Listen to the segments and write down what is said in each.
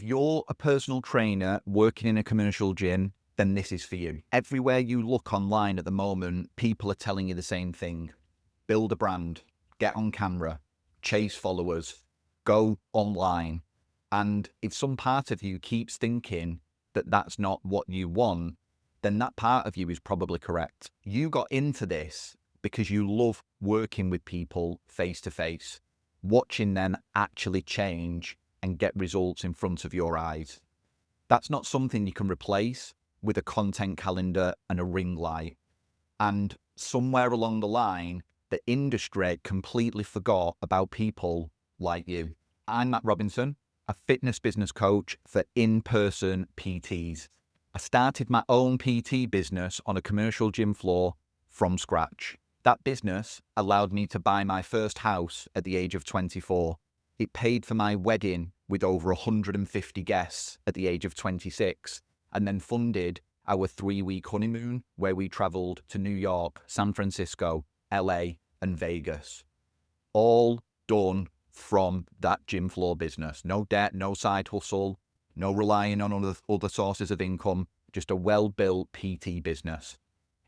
If you're a personal trainer working in a commercial gym, then this is for you. Everywhere you look online at the moment, people are telling you the same thing. Build a brand, get on camera, chase followers, go online. And if some part of you keeps thinking that that's not what you want, then that part of you is probably correct. You got into this because you love working with people face to face, watching them actually change and get results in front of your eyes. That's not something you can replace with a content calendar and a ring light. And somewhere along the line, the industry completely forgot about people like you. I'm Matt Robinson, a fitness business coach for in-person PTs. I started my own PT business on a commercial gym floor from scratch. That business allowed me to buy my first house at the age of 24. It paid for my wedding with over 150 guests at the age of 26, and then funded our 3-week honeymoon where we traveled to New York, San Francisco, LA, and Vegas. All done from that gym floor business. No debt, no side hustle, no relying on other sources of income, just a well-built PT business.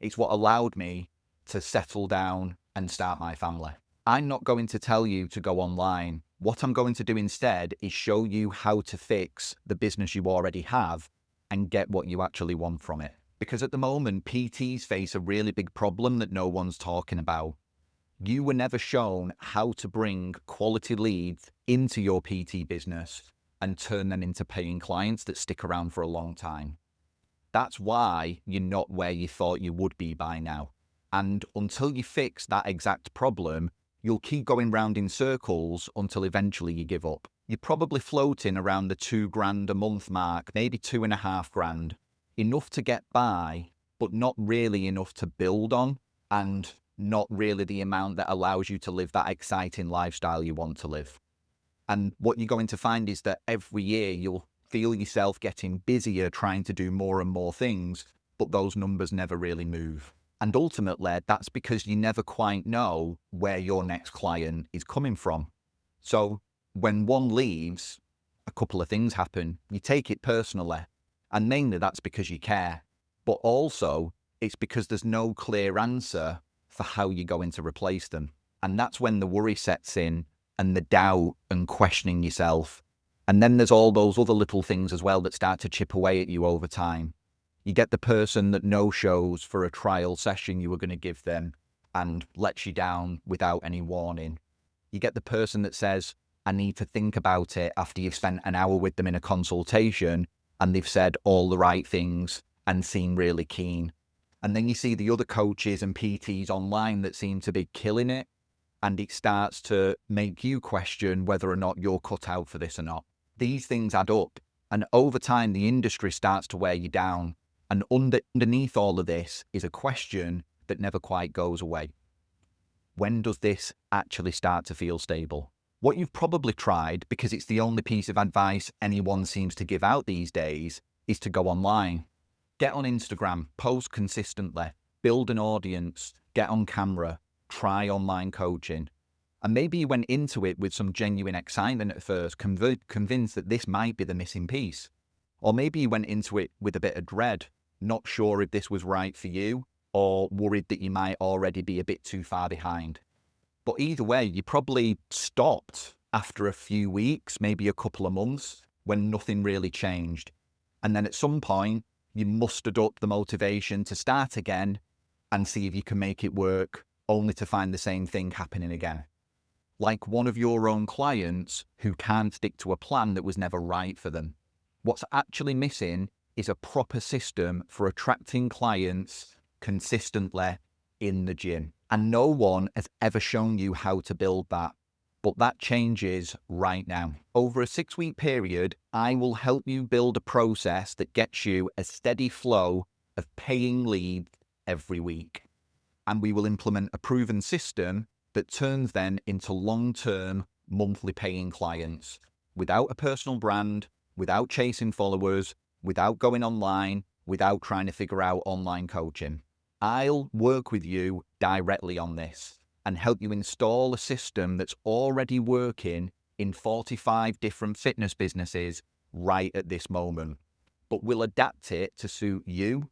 It's what allowed me to settle down and start my family. I'm not going to tell you to go online. What I'm going to do instead is show you how to fix the business you already have and get what you actually want from it. Because at the moment, PTs face a really big problem that no one's talking about. You were never shown how to bring quality leads into your PT business and turn them into paying clients that stick around for a long time. That's why you're not where you thought you would be by now. And until you fix that exact problem, you'll keep going round in circles until eventually you give up. You're probably floating around the $2,000 a month mark, maybe $2,500, enough to get by, but not really enough to build on, and not really the amount that allows you to live that exciting lifestyle you want to live. And what you're going to find is that every year you'll feel yourself getting busier trying to do more and more things, but those numbers never really move. And ultimately, that's because you never quite know where your next client is coming from. So when one leaves, a couple of things happen. You take it personally, and mainly that's because you care. But also, it's because there's no clear answer for how you're going to replace them. And that's when the worry sets in and the doubt and questioning yourself. And then there's all those other little things as well that start to chip away at you over time. You get the person that no-shows for a trial session you were going to give them and lets you down without any warning. You get the person that says, I need to think about it after you've spent an hour with them in a consultation and they've said all the right things and seem really keen. And then you see the other coaches and PTs online that seem to be killing it, and it starts to make you question whether or not you're cut out for this or not. These things add up, and over time the industry starts to wear you down. And underneath all of this is a question that never quite goes away. When does this actually start to feel stable? What you've probably tried, because it's the only piece of advice anyone seems to give out these days, is to go online. Get on Instagram, post consistently, build an audience, get on camera, try online coaching. And maybe you went into it with some genuine excitement at first, convinced that this might be the missing piece. Or maybe you went into it with a bit of dread, not sure if this was right for you, or worried that you might already be a bit too far behind. But either way, you probably stopped after a few weeks, maybe a couple of months, when nothing really changed. And then at some point, you mustered up the motivation to start again and see if you can make it work, only to find the same thing happening again. Like one of your own clients who can't stick to a plan that was never right for them. What's actually missing is a proper system for attracting clients consistently in the gym. And no one has ever shown you how to build that. But that changes right now. Over a 6-week period, I will help you build a process that gets you a steady flow of paying leads every week. And we will implement a proven system that turns them into long-term monthly paying clients without a personal brand, without chasing followers, without going online, without trying to figure out online coaching. I'll work with you directly on this and help you install a system that's already working in 45 different fitness businesses right at this moment, but we'll adapt it to suit you,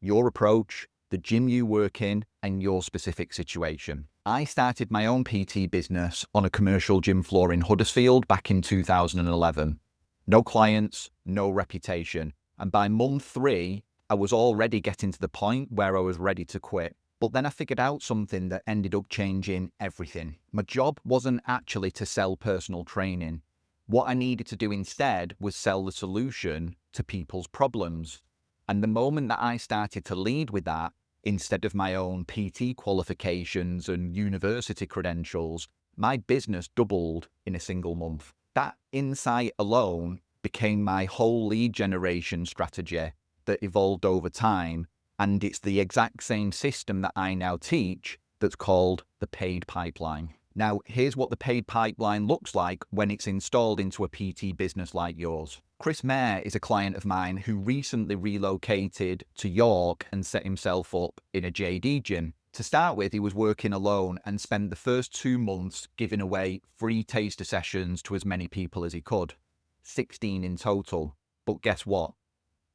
your approach, the gym you work in, and your specific situation. I started my own PT business on a commercial gym floor in Huddersfield back in 2011. No clients, no reputation. And by month 3, I was already getting to the point where I was ready to quit. But then I figured out something that ended up changing everything. My job wasn't actually to sell personal training. What I needed to do instead was sell the solution to people's problems. And the moment that I started to lead with that, instead of my own PT qualifications and university credentials, my business doubled in a single month. That insight alone became my whole lead generation strategy that evolved over time. And it's the exact same system that I now teach that's called the paid pipeline. Now, here's what the paid pipeline looks like when it's installed into a PT business like yours. Chris Mayer is a client of mine who recently relocated to York and set himself up in a JD gym. To start with, he was working alone and spent the first 2 months giving away free taster sessions to as many people as he could. 16 in total. But guess what?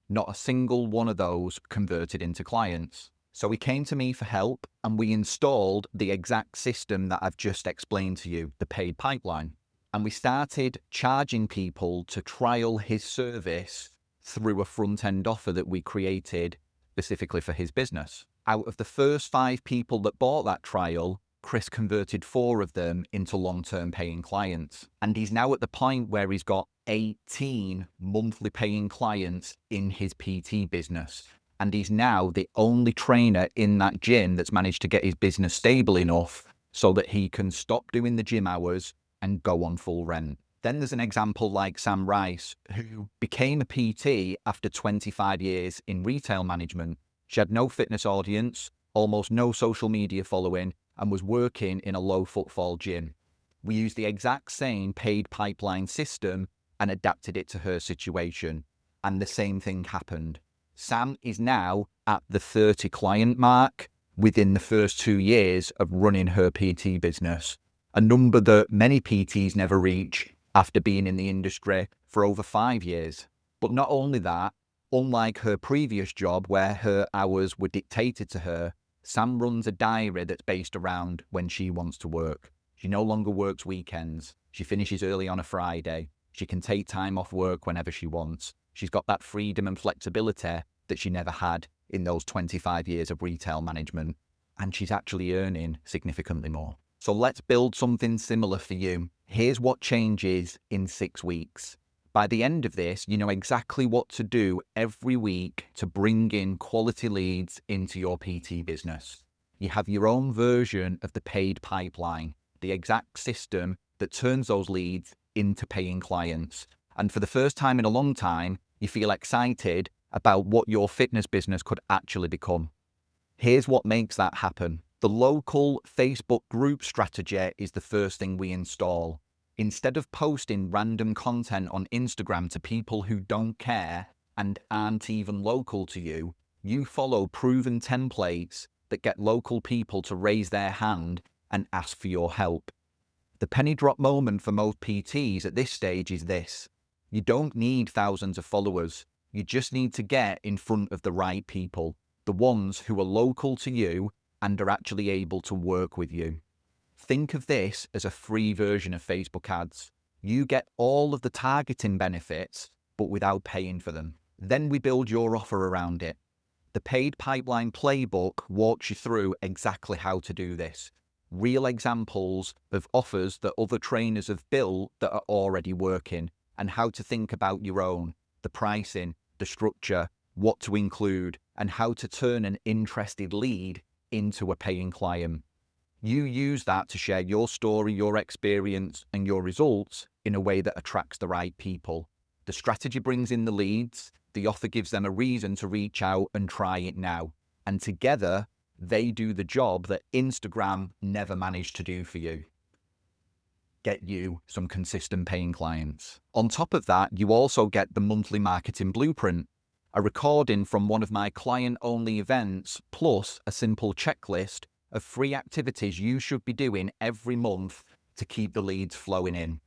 Not a single one of those converted into clients. So he came to me for help, and we installed the exact system that I've just explained to you, the paid pipeline. And we started charging people to trial his service through a front-end offer that we created specifically for his business. Out of the first 5 people that bought that trial, Chris converted 4 of them into long-term paying clients. And he's now at the point where he's got 18 monthly paying clients in his PT business. And he's now the only trainer in that gym that's managed to get his business stable enough so that he can stop doing the gym hours and go on full rent. Then there's an example like Sam Rice, who became a PT after 25 years in retail management. She had no fitness audience, almost no social media following, and was working in a low footfall gym. We used the exact same paid pipeline system and adapted it to her situation. And the same thing happened. Sam is now at the 30 client mark within the first 2 years of running her PT business, a number that many PTs never reach after being in the industry for over 5 years. But not only that, unlike her previous job where her hours were dictated to her, Sam runs a diary that's based around when she wants to work. She no longer works weekends. She finishes early on a Friday. She can take time off work whenever she wants. She's got that freedom and flexibility that she never had in those 25 years of retail management. And she's actually earning significantly more. So let's build something similar for you. Here's what changes in 6 weeks. By the end of this, you know exactly what to do every week to bring in quality leads into your PT business. You have your own version of the paid pipeline, the exact system that turns those leads into paying clients. And for the first time in a long time, you feel excited about what your fitness business could actually become. Here's what makes that happen. The local Facebook group strategy is the first thing we install. Instead of posting random content on Instagram to people who don't care and aren't even local to you, you follow proven templates that get local people to raise their hand and ask for your help. The penny drop moment for most PTs at this stage is this. You don't need thousands of followers. You just need to get in front of the right people, the ones who are local to you and are actually able to work with you. Think of this as a free version of Facebook ads. You get all of the targeting benefits, but without paying for them. Then we build your offer around it. The paid pipeline playbook walks you through exactly how to do this. Real examples of offers that other trainers have built that are already working, and how to think about your own, the pricing, the structure, what to include, and how to turn an interested lead into a paying client. You use that to share your story, your experience, and your results in a way that attracts the right people. The strategy brings in the leads, the offer gives them a reason to reach out and try it now. And together, they do the job that Instagram never managed to do for you. Get you some consistent paying clients. On top of that, you also get the monthly marketing blueprint, a recording from one of my client-only events, plus a simple checklist of free activities you should be doing every month to keep the leads flowing in.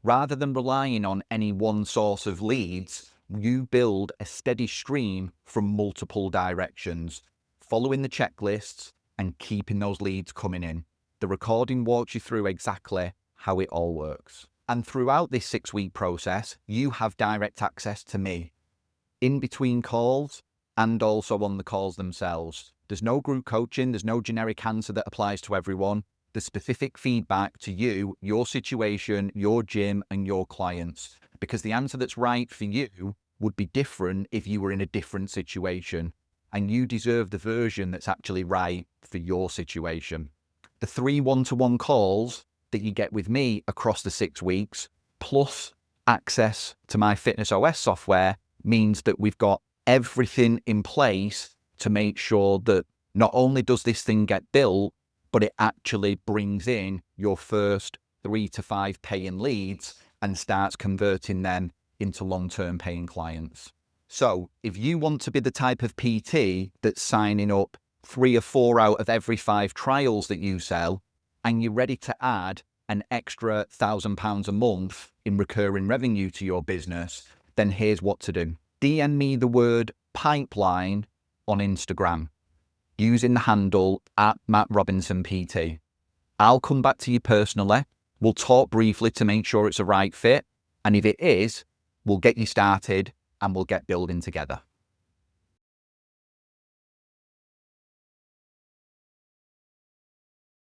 Rather than relying on any one source of leads, you build a steady stream from multiple directions, following the checklists and keeping those leads coming in. The recording walks you through exactly how it all works. And throughout this 6-week process, you have direct access to me in between calls and also on the calls themselves. There's no group coaching, there's no generic answer that applies to everyone. The specific feedback to you, your situation, your gym, and your clients. Because the answer that's right for you would be different if you were in a different situation. And you deserve the version that's actually right for your situation. The 3 one-to-one calls that you get with me across the 6 weeks, plus access to my Fitness OS software, means that we've got everything in place to make sure that not only does this thing get built, but it actually brings in your first 3 to 5 paying leads and starts converting them into long-term paying clients. So if you want to be the type of PT that's signing up 3 or 4 out of every 5 trials that you sell, and you're ready to add an extra £1,000 a month in recurring revenue to your business, then here's what to do. DM me the word pipeline on Instagram using the handle @MattRobinsonPT. I'll come back to you personally. We'll talk briefly to make sure it's a right fit. And if it is, we'll get you started and we'll get building together.